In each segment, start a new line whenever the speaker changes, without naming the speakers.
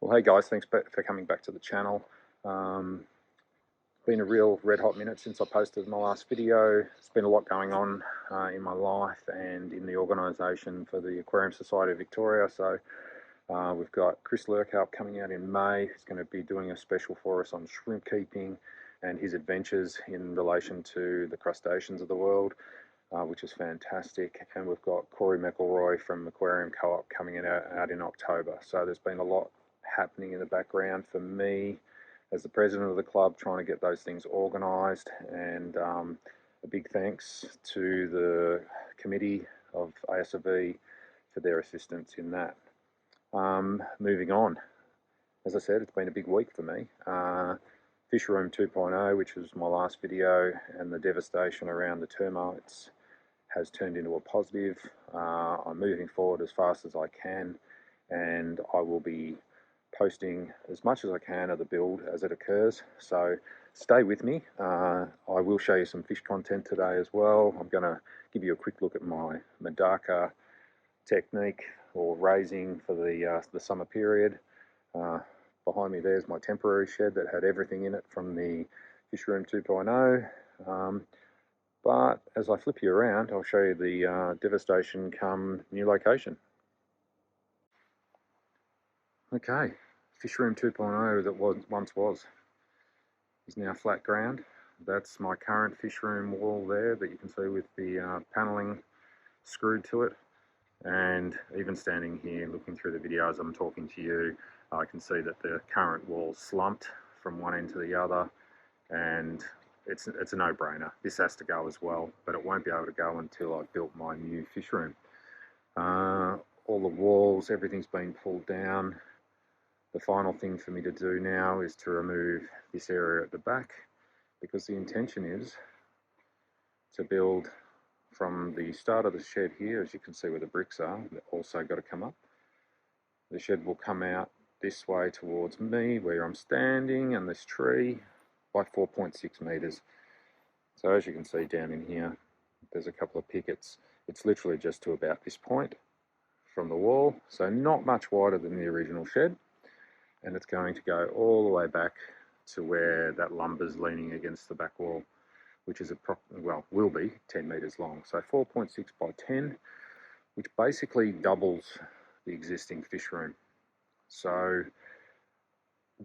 Well, hey guys, thanks for coming back to the channel. Been a real red hot minute since I posted my last video. There's been a lot going on in my life and in the organisation for the Aquarium Society of Victoria. So we've got Chris Lurkhardt coming out in May. He's going to be doing a special for us on shrimp keeping and his adventures in relation to the crustaceans of the world, which is fantastic. And we've got Corey McElroy from Aquarium Co-op coming out in October. So there's been a lot happening in the background for me as the president of the club, trying to get those things organised, and a big thanks to the committee of ASV for their assistance in that. Moving on, as I said, it's been a big week for me. Fish Room 2.0, which was my last video, and the devastation around the termites has turned into a positive. I'm moving forward as fast as I can, and I will be posting as much as I can of the build as it occurs, so stay with me. I will show you some fish content today as well. I'm going to give you a quick look at my Medaka technique or raising for the summer period. Behind me there's my temporary shed that had everything in it from the Fish Room 2.0, but as I flip you around, I'll show you the devastation come new location. Okay, Fish Room 2.0 that once was is now flat ground. That's my current fish room wall there that you can see with the panelling screwed to it. And even standing here looking through the video as I'm talking to you, I can see that the current wall's slumped from one end to the other, and it's a no-brainer. This has to go as well, but it won't be able to go until I've built my new fish room. All the walls, everything's been pulled down. The final thing for me to do now is to remove this area at the back, because the intention is to build from the start of the shed here, as you can see where the bricks are, they've also got to come up. The shed will come out this way towards me where I'm standing and this tree by 4.6 meters. So as you can see down in here, there's a couple of pickets. It's literally just to about this point from the wall, so not much wider than the original shed. And it's going to go all the way back to where that lumber's leaning against the back wall, which is will be 10 meters long. So 4.6 by 10, which basically doubles the existing fish room. So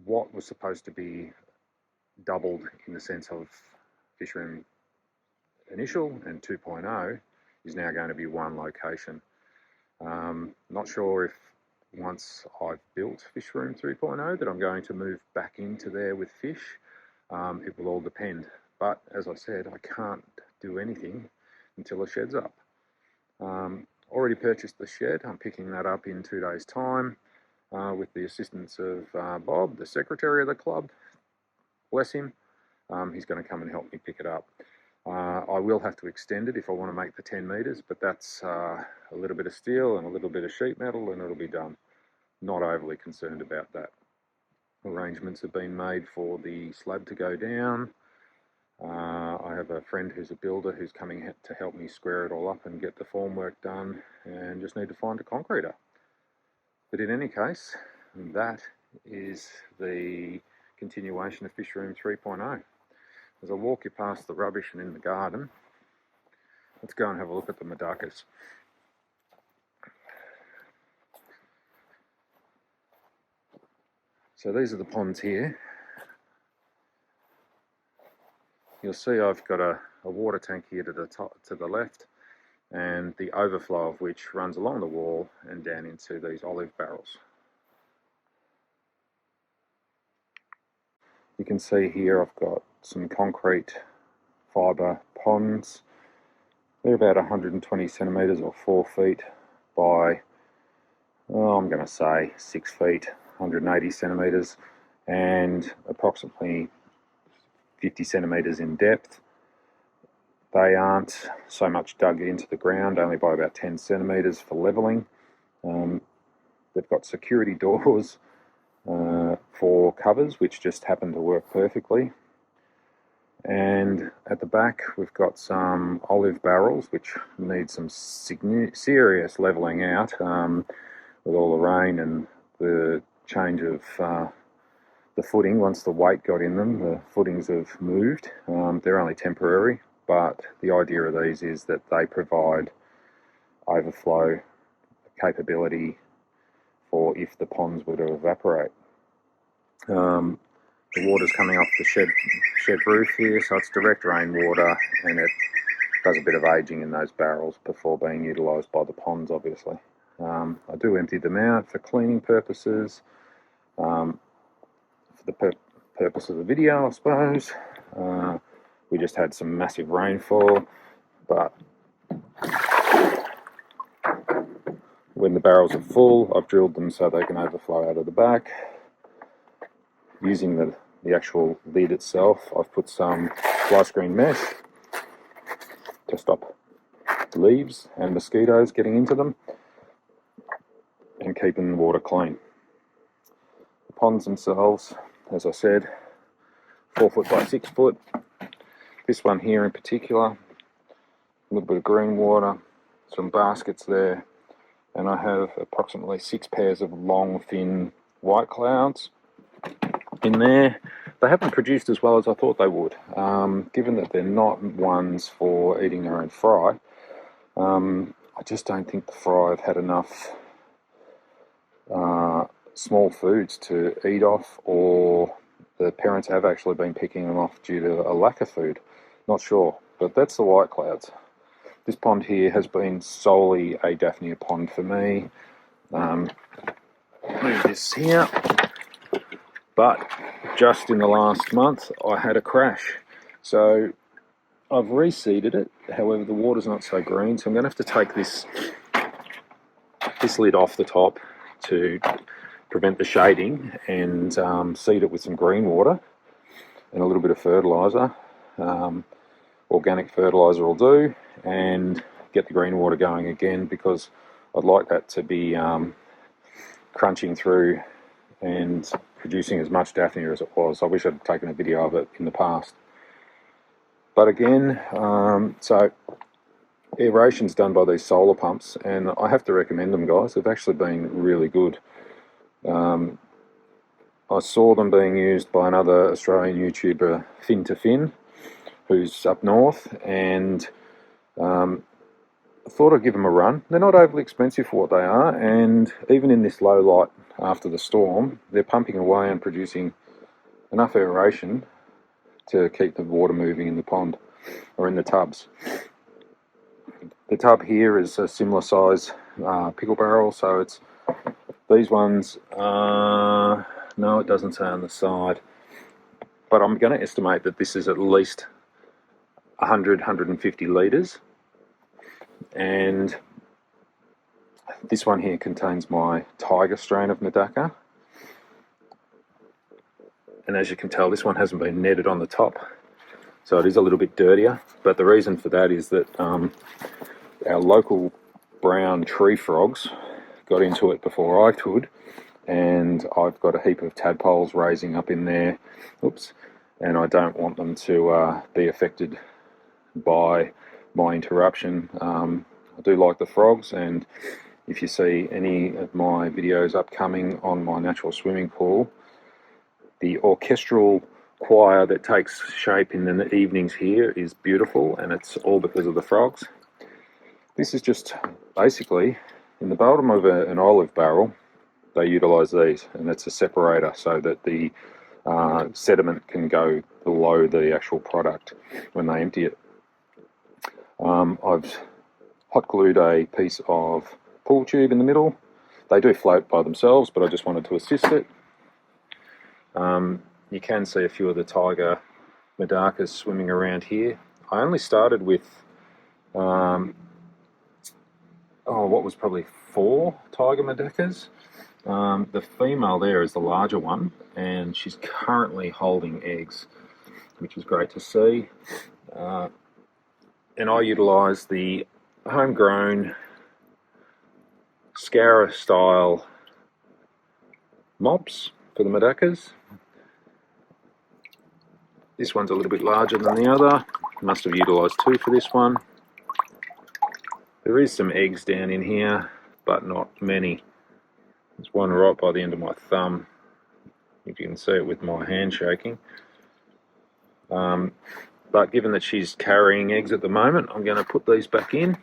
what was supposed to be doubled in the sense of fish room initial and 2.0 is now going to be one location. Not sure if once I've built Fish Room 3.0 that I'm going to move back into there with fish. It will all depend, but as I said, I can't do anything until the shed's up. Already purchased the shed. I'm picking that up in 2 days' time with the assistance of Bob, the secretary of the club. Bless him. He's going to come and help me pick it up. I will have to extend it if I want to make the 10 meters, but that's a little bit of steel and a little bit of sheet metal and it'll be done. Not overly concerned about that. Arrangements have been made for the slab to go down. I have a friend who's a builder who's coming to help me square it all up and get the formwork done, and just need to find a concreter. But in any case, that is the continuation of Fish Room 3.0. As I walk you past the rubbish and in the garden, let's go and have a look at the Medakas. So these are the ponds here. You'll see I've got a water tank here to the left, and the overflow of which runs along the wall and down into these olive barrels. You can see here I've got some concrete fibre ponds. They're about 120 centimetres or 4 feet by, I'm going to say 6 feet, 180 centimetres, and approximately 50 centimetres in depth. They aren't so much dug into the ground, only by about 10 centimetres for levelling. They've got security doors for covers, which just happen to work perfectly. And at the back we've got some olive barrels which need some serious levelling out with all the rain and the change of the footing. Once the weight got in them, the footings have moved. They're only temporary, but the idea of these is that they provide overflow capability for if the ponds were to evaporate. The water's coming off the shed roof here, so it's direct rainwater, and it does a bit of aging in those barrels before being utilised by the ponds, obviously. I do empty them out for cleaning purposes, for the purpose of the video, I suppose. We just had some massive rainfall, but when the barrels are full, I've drilled them so they can overflow out of the back. Using the actual lid itself, I've put some fly screen mesh to stop leaves and mosquitoes getting into them and keeping the water clean. The ponds themselves, as I said, 4 foot by 6 foot. This one here in particular, a little bit of green water, some baskets there, and I have approximately 6 pairs of long, thin white clouds in there. They haven't produced as well as I thought they would, given that they're not ones for eating their own fry. I just don't think the fry have had enough small foods to eat off, or the parents have actually been picking them off due to a lack of food. Not sure, but that's the white clouds. This pond here has been solely a Daphnia pond for me. Move this here. But just in the last month, I had a crash. So I've reseeded it. However, the water's not so green, so I'm going to have to take this lid off the top to prevent the shading and seed it with some green water and a little bit of fertiliser. Organic fertiliser will do, and get the green water going again, because I'd like that to be crunching through and producing as much Daphnia as it was. I wish I'd taken a video of it in the past. But again, so aeration's done by these solar pumps, and I have to recommend them, guys. They've actually been really good. I saw them being used by another Australian YouTuber, Fin to Fin, who's up north, and I thought I'd give them a run. They're not overly expensive for what they are, and even in this low light after the storm, they're pumping away and producing enough aeration to keep the water moving in the pond, or in the tubs. The tub here is a similar size pickle barrel, so it's these ones, no, it doesn't say on the side, but I'm going to estimate that this is at least 150 litres, and this one here contains my tiger strain of Medaka, and as you can tell, this one hasn't been netted on the top, so it is a little bit dirtier. But the reason for that is that our local brown tree frogs got into it before I could, and I've got a heap of tadpoles raising up in there, and I don't want them to be affected by my interruption. I do like the frogs, and if you see any of my videos upcoming on my natural swimming pool, the orchestral choir that takes shape in the evenings here is beautiful, and it's all because of the frogs. This is just basically, in the bottom of an olive barrel, they utilise these, and it's a separator so that the sediment can go below the actual product when they empty it. I've hot glued a piece of pool tube in the middle. They do float by themselves, but I just wanted to assist it. You can see a few of the tiger Medakas swimming around here. I only started with what was probably 4 tiger Medakas. The female there is the larger one, and she's currently holding eggs, which is great to see. And I utilise the homegrown Scour style mops for the Medakas. This one's a little bit larger than the other. Must have utilised 2 for this one. There is some eggs down in here, but not many. There's one right by the end of my thumb, if you can see it with my hand shaking. But given that she's carrying eggs at the moment, I'm going to put these back in.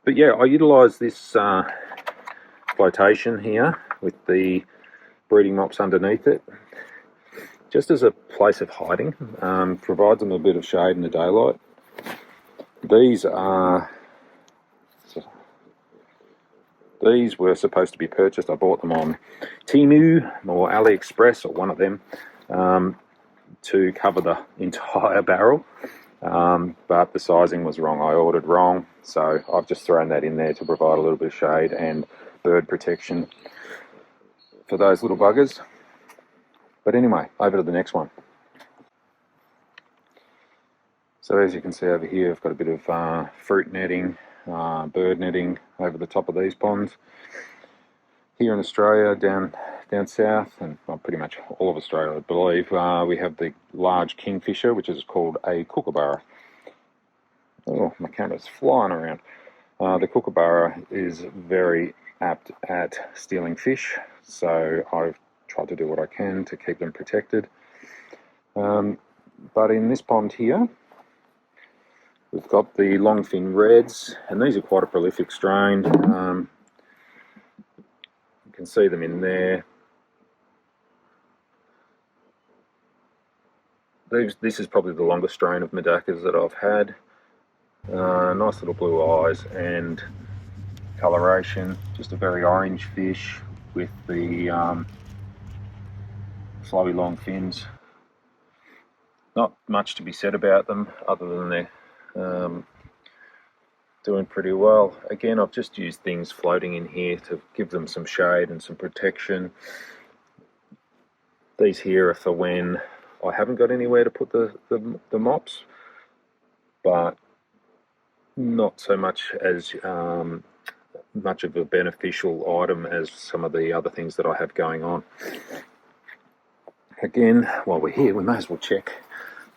But yeah, I utilise this flotation here with the breeding mops underneath it, just as a place of hiding. Provides them a bit of shade in the daylight. These were supposed to be purchased. I bought them on Temu or AliExpress or one of them to cover the entire barrel. But the sizing was wrong. I ordered wrong, so I've just thrown that in there to provide a little bit of shade and bird protection for those little buggers. But anyway, over to the next one. So as you can see over here, I've got a bit of fruit netting, bird netting over the top of these ponds. Here in Australia, down south, and well, pretty much all of Australia, I believe, we have the large kingfisher, which is called a kookaburra. Oh, my camera's flying around. The kookaburra is very apt at stealing fish, so I've tried to do what I can to keep them protected. But in this pond here, we've got the longfin reds, and these are quite a prolific strain. You can see them in there. This is probably the longest strain of Medakas that I've had. Nice little blue eyes and coloration. Just a very orange fish with the flowy long fins. Not much to be said about them other than they're doing pretty well. Again, I've just used things floating in here to give them some shade and some protection. These here are for when I haven't got anywhere to put the mops, but not so much as much of a beneficial item as some of the other things that I have going on. Again, while we're here, we may as well check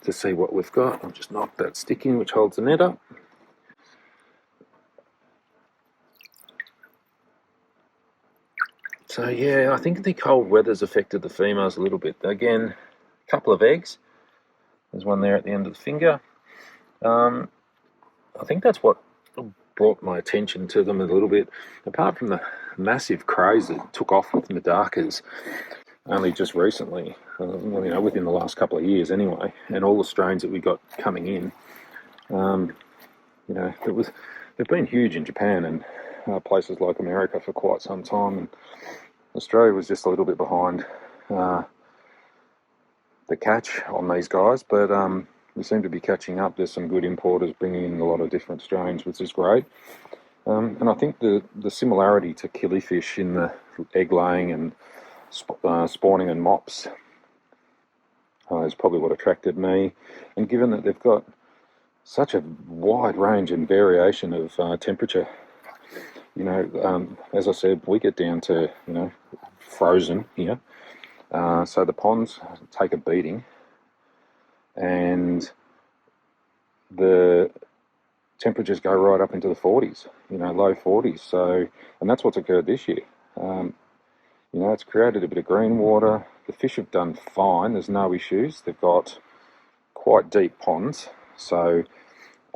to see what we've got. I'll just knock that stick in which holds the net up. So yeah, I think the cold weather's affected the females a little bit. Again, a couple of eggs. There's one there at the end of the finger. I think that's what brought my attention to them a little bit. Apart from the massive craze that took off with Medakas only just recently, within the last couple of years anyway, and all the strains that we got coming in, they've been huge in Japan and places like America for quite some time, and Australia was just a little bit behind the catch on these guys, but we seem to be catching up. There's some good importers bringing in a lot of different strains, which is great. And I think the similarity to killifish in the egg laying and spawning and mops is probably what attracted me. And given that they've got such a wide range and variation of temperature, as I said, we get down to frozen here, so the ponds take a beating, and the temperatures go right up into the 40s, low 40s. So, and that's what's occurred this year. It's created a bit of green water. The fish have done fine. There's no issues. They've got quite deep ponds, so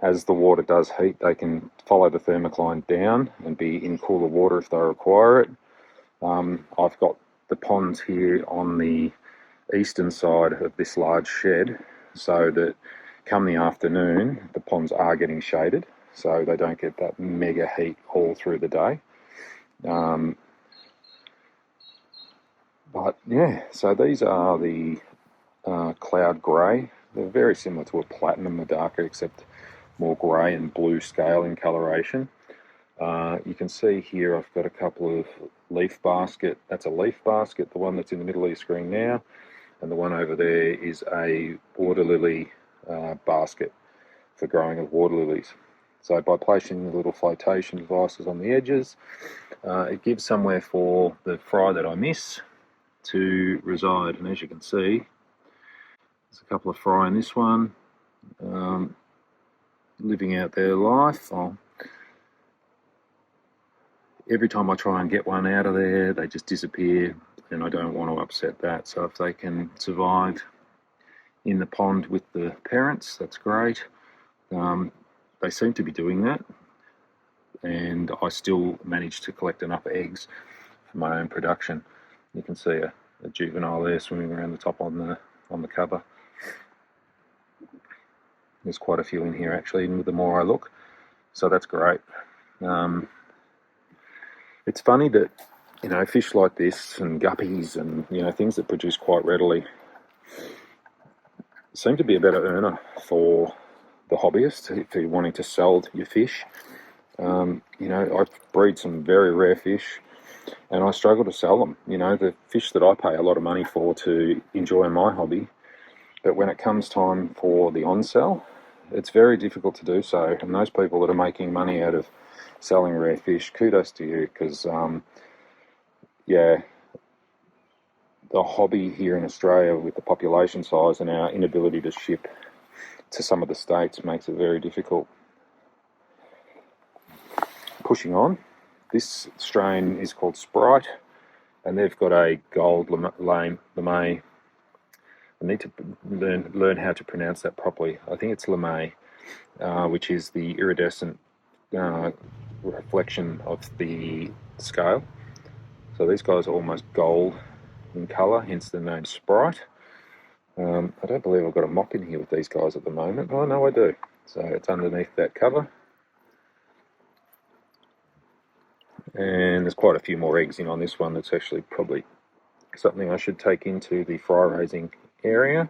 as the water does heat, they can follow the thermocline down and be in cooler water if they require it. I've got the ponds here on the eastern side of this large shed, so that come the afternoon, the ponds are getting shaded, so they don't get that mega heat all through the day. But yeah, so these are the cloud grey. They're very similar to a platinum Medaka, except more grey and blue scale in coloration. You can see here I've got a couple of leaf basket. That's a leaf basket, the one that's in the middle of your screen now, and the one over there is a water lily basket for growing of water lilies. So by placing the little flotation devices on the edges, it gives somewhere for the fry that I miss to reside. And as you can see, there's a couple of fry in this one, living out their life. I'll every time I try and get one out of there, they just disappear, and I don't want to upset that. So if they can survive in the pond with the parents, that's great. They seem to be doing that, and I still manage to collect enough eggs for my own production. You can see a juvenile there swimming around the top on the cover. There's quite a few in here actually, and the more I look, so that's great. It's funny that, you know, fish like this and guppies and, you know, things that produce quite readily seem to be a better earner for the hobbyist if you're wanting to sell your fish. You know, I breed some very rare fish and I struggle to sell them. You know, the fish that I pay a lot of money for to enjoy my hobby, but when it comes time for the on-sell, it's very difficult to do so. And those people that are making money out of selling rare fish, kudos to you, because yeah, the hobby here in Australia with the population size and our inability to ship to some of the states makes it very difficult. Pushing on, this strain is called Sprite, and they've got a gold lame. I need to learn how to pronounce that properly. I think it's lame, which is the iridescent reflection of the scale. So these guys are almost gold in colour, hence the name Sprite. I don't believe I've got a mop in here with these guys at the moment. Oh no, I do. So it's underneath that cover. And there's quite a few more eggs in on this one. That's actually probably something I should take into the fry raising area.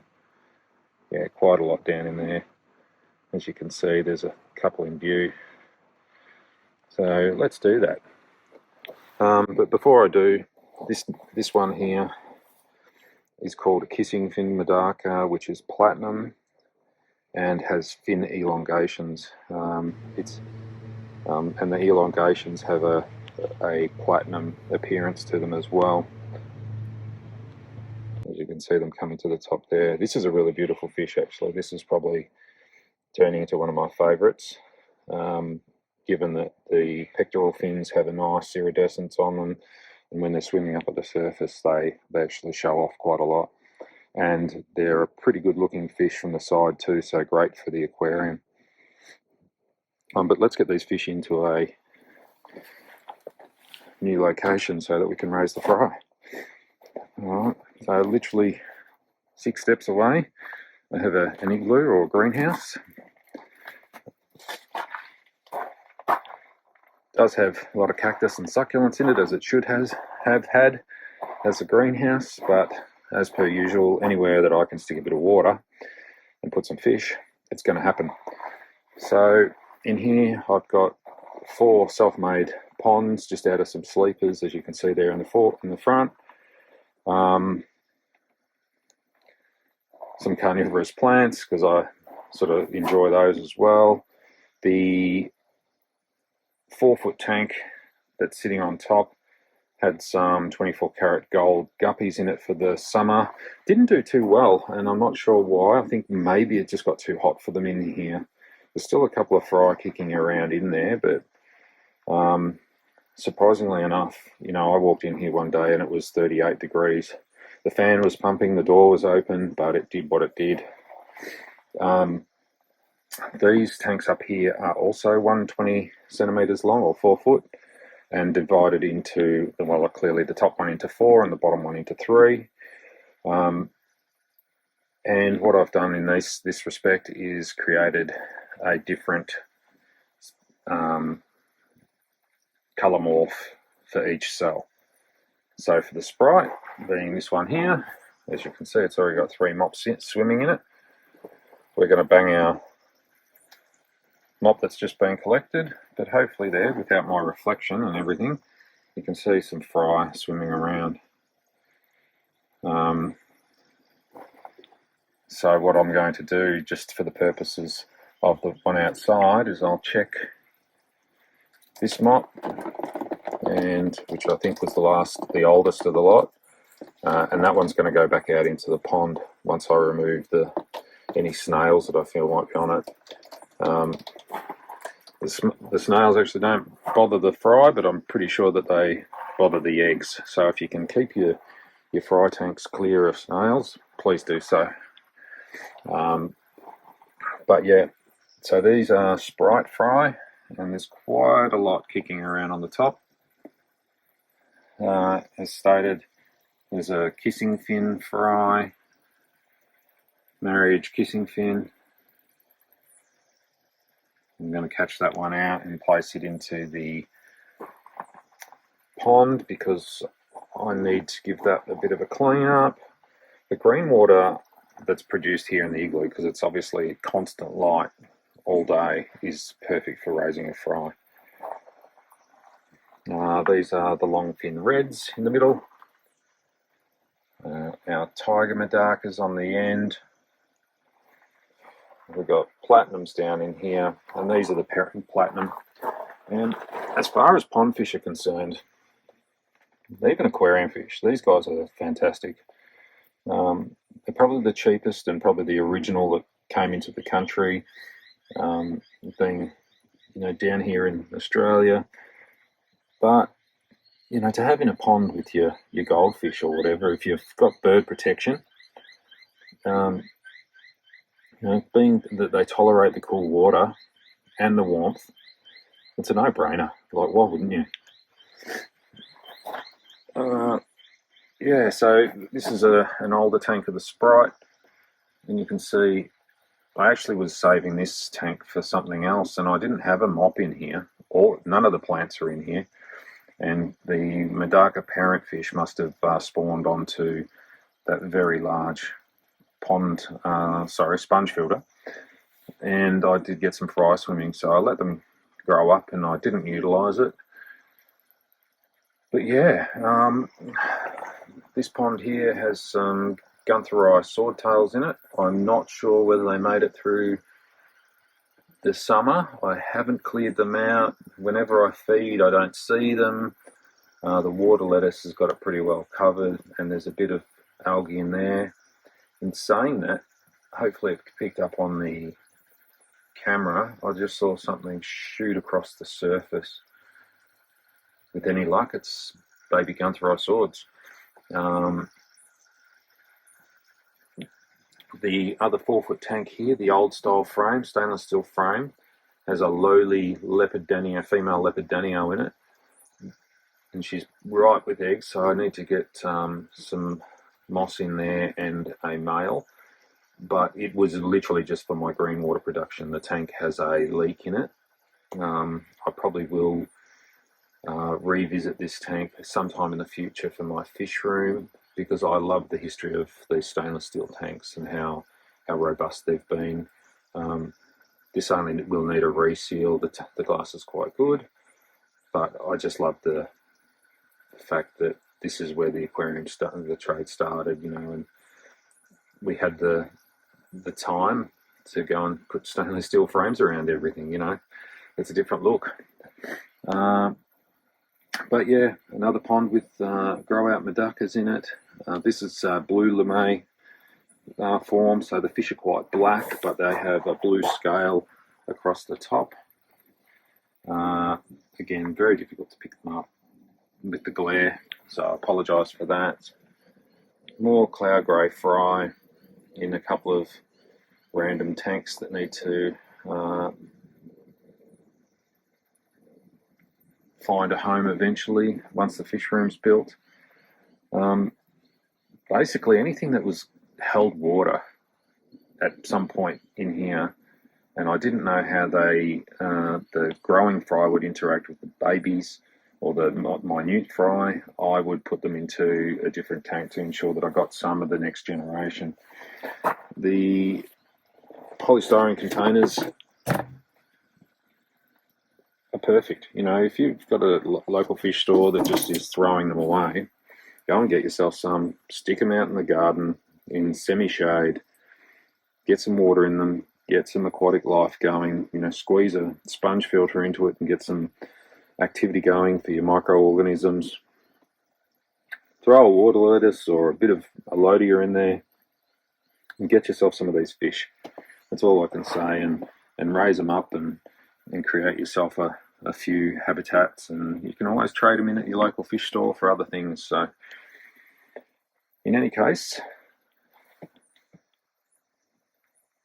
Yeah, quite a lot down in there. As you can see, there's a couple in view. So let's do that. But before I do, this one here is called a kissing fin Medaka, which is platinum and has fin elongations. And the elongations have a platinum appearance to them as well. As you can see them coming to the top there. This is a really beautiful fish actually. This is probably turning into one of my favourites, given that the pectoral fins have a nice iridescence on them, and when they're swimming up at the surface they actually show off quite a lot. And they're a pretty good looking fish from the side too, so great for the aquarium. But let's get these fish into a new location so that we can raise the fry. Alright, so literally 6 steps away I have an igloo or a greenhouse. It does have a lot of cactus and succulents in it, as it should have had as a greenhouse, but as per usual, anywhere that I can stick a bit of water and put some fish, it's going to happen. So in here I've got 4 self-made ponds just out of some sleepers, as you can see there in the front. Some carnivorous plants, because I sort of enjoy those as well. The 4-foot tank that's sitting on top had some 24 karat gold guppies in it for the summer. Didn't do too well, and I'm not sure why. I think maybe it just got too hot for them in here. There's still a couple of fry kicking around in there, but surprisingly enough, you know, I walked in here one day and it was 38 degrees. The fan was pumping, the door was open, but it did what it did. These tanks up here are also 120 centimetres long, or 4 foot, and divided into, well, clearly the top one into 4 and the bottom one into 3. And what I've done in this respect is created a different colour morph for each cell. So for the Sprite, being this one here, as you can see, it's already got 3 mops swimming in it. We're going to bang our mop that's just been collected, but hopefully there, without my reflection and everything, you can see some fry swimming around. So what I'm going to do, just for the purposes of the one outside, is I'll check this mop, and which I think was the oldest of the lot, and that one's going to go back out into the pond once I remove any snails that I feel might be on it. The snails actually don't bother the fry, but I'm pretty sure that they bother the eggs. So if you can keep your fry tanks clear of snails, please do so. But yeah, so these are Sprite fry, and there's quite a lot kicking around on the top. As stated, there's a kissing fin fry, marriage kissing fin. I'm going to catch that one out and place it into the pond because I need to give that a bit of a clean up. The green water that's produced here in the igloo, because it's obviously constant light all day, is perfect for raising a fry. These are the long fin reds in the middle. Our tiger Medakas on the end. We've got platinums down in here, and these are the parent platinum. And as far as pond fish are concerned, even aquarium fish, these guys are fantastic. They're probably the cheapest and probably the original that came into the country, being down here in Australia. But to have in a pond with your goldfish or whatever, if you've got bird protection, being that they tolerate the cool water and the warmth, it's a no-brainer. Like, why wouldn't you? Yeah, so this is an older tank of the Sprite, and you can see I actually was saving this tank for something else, and I didn't have a mop in here, or none of the plants are in here, and the Medaka parent fish must have spawned onto that very large sponge filter, and I did get some fry swimming, so I let them grow up and I didn't utilise it. But yeah, this pond here has some Gunther swordtails in it. I'm not sure whether they made it through the summer. I haven't cleared them out. Whenever I feed, I don't see them. The water lettuce has got it pretty well covered, and there's a bit of algae in there. In saying that, hopefully it picked up on the camera. I just saw something shoot across the surface. With any luck, it's baby Gunther swords. The other 4-foot tank here, the old style frame, stainless steel frame, has a lowly female lepidinio in it, and she's ripe with eggs, so I need to get some moss in there and a male, but it was literally just for my green water production. The tank has a leak in it. I probably will revisit this tank sometime in the future for my fish room, because I love the history of these stainless steel tanks and how robust they've been. This only will need a reseal. The glass is quite good, but I just love the fact that this is where the aquarium the trade started, and we had the time to go and put stainless steel frames around everything. It's a different look. But yeah, another pond with grow out Medakas in it. This is blue lemay form, so the fish are quite black, but they have a blue scale across the top. Again, very difficult to pick them up with the glare, so I apologise for that. More cloud grey fry in a couple of random tanks that need to find a home eventually once the fish room's built. Basically anything that was held water at some point in here, and I didn't know how the growing fry would interact with the babies or the minute fry. I would put them into a different tank to ensure that I got some of the next generation. The polystyrene containers are perfect. If you've got a local fish store that just is throwing them away, go and get yourself some, stick them out in the garden in semi-shade, get some water in them, get some aquatic life going, squeeze a sponge filter into it and get some activity going for your microorganisms. Throw a water lettuce or a bit of a lodia in there and get yourself some of these fish. That's all I can say, and raise them up and and create yourself a few habitats, and you can always trade them in at your local fish store for other things. So in any case,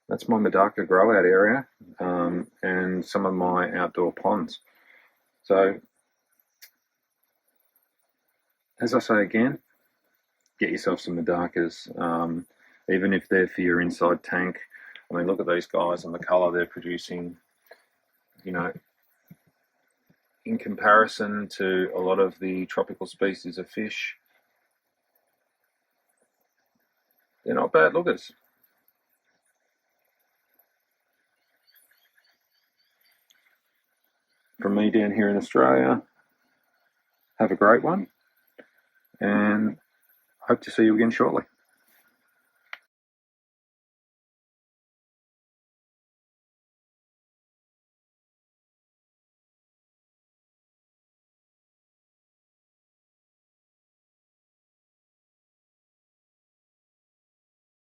that's my Medaka grow out area, and some of my outdoor ponds. So as I say again, get yourself some Medakas, even if they're for your inside tank. I mean, look at these guys and the colour they're producing. You know, in comparison to a lot of the tropical species of fish, they're not bad lookers. From me down here in Australia, have a great one, and hope to see you again shortly.